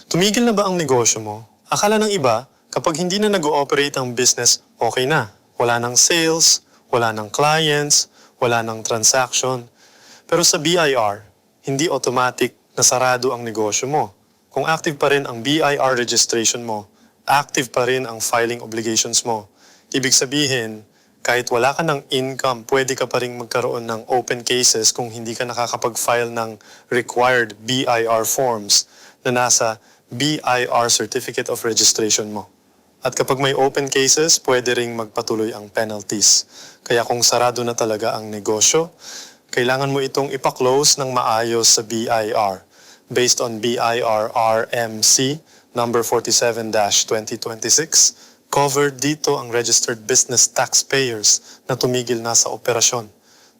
Tumigil na ba ang negosyo mo? Akala ng iba, kapag hindi na nag-ooperate ang business, okay na. Wala ng sales, wala ng clients, wala ng transaction. Pero sa BIR, hindi automatic na sarado ang negosyo mo. Kung active pa rin ang BIR registration mo, active pa rin ang filing obligations mo. Ibig sabihin, kahit wala ka ng income, pwede ka pa rin magkaroon ng open cases kung hindi ka nakakapag-file ng required BIR forms na nasa BIR Certificate of Registration mo. At kapag may open cases, pwede ring magpatuloy ang penalties. Kaya kung sarado na talaga ang negosyo, kailangan mo itong ipa-close ng maayos sa BIR based on BIR RMC number 47-2026. Covered dito ang registered business taxpayers na tumigil na sa operasyon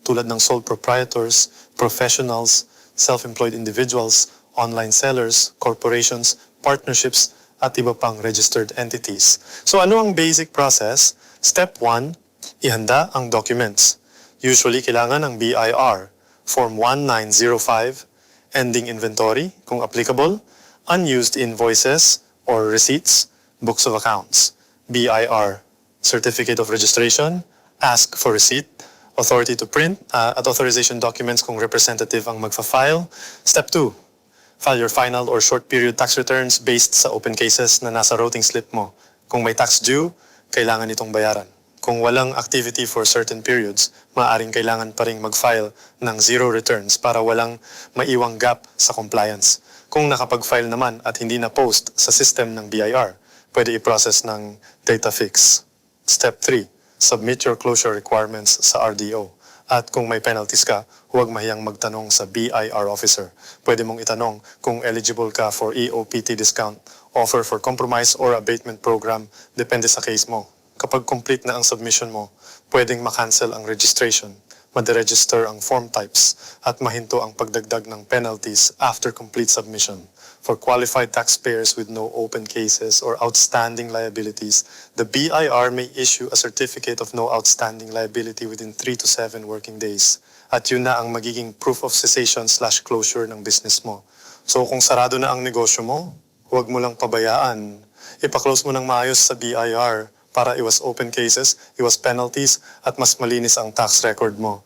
tulad ng sole proprietors, professionals, self-employed individuals, online sellers, corporations, partnerships, at iba pang registered entities. So ano ang basic process? Step 1, ihanda ang documents. Usually kailangan ng BIR, Form 1905, ending inventory kung applicable, unused invoices or receipts, books of accounts. BIR, Certificate of Registration, ask for receipt, authority to print, at authorization documents kung representative ang magfa-file. Step 2, file your final or short period tax returns based sa open cases na nasa routing slip mo. Kung may tax due, kailangan itong bayaran. Kung walang activity for certain periods, maaaring kailangan pa ring mag-file ng zero returns para walang maiwang gap sa compliance. Kung nakapag-file naman at hindi na post sa system ng BIR, pwede i-process ng data fix. Step 3, submit your closure requirements sa RDO. At kung may penalties ka, huwag mahiyang magtanong sa BIR officer. Pwede mong itanong kung eligible ka for EOPT discount, offer for compromise or abatement program, depende sa case mo. Kapag complete na ang submission mo, pwedeng makancel ang registration, madiregister ang form types, at mahinto ang pagdagdag ng penalties after complete submission. For qualified taxpayers with no open cases or outstanding liabilities, the BIR may issue a certificate of no outstanding liability within 3 to 7 working days. At yun na ang magiging proof of cessation/closure ng business mo. So kung sarado na ang negosyo mo, huwag mo lang pabayaan. Ipa-close mo ng maayos sa BIR para iwas open cases, iwas penalties, at mas malinis ang tax record mo.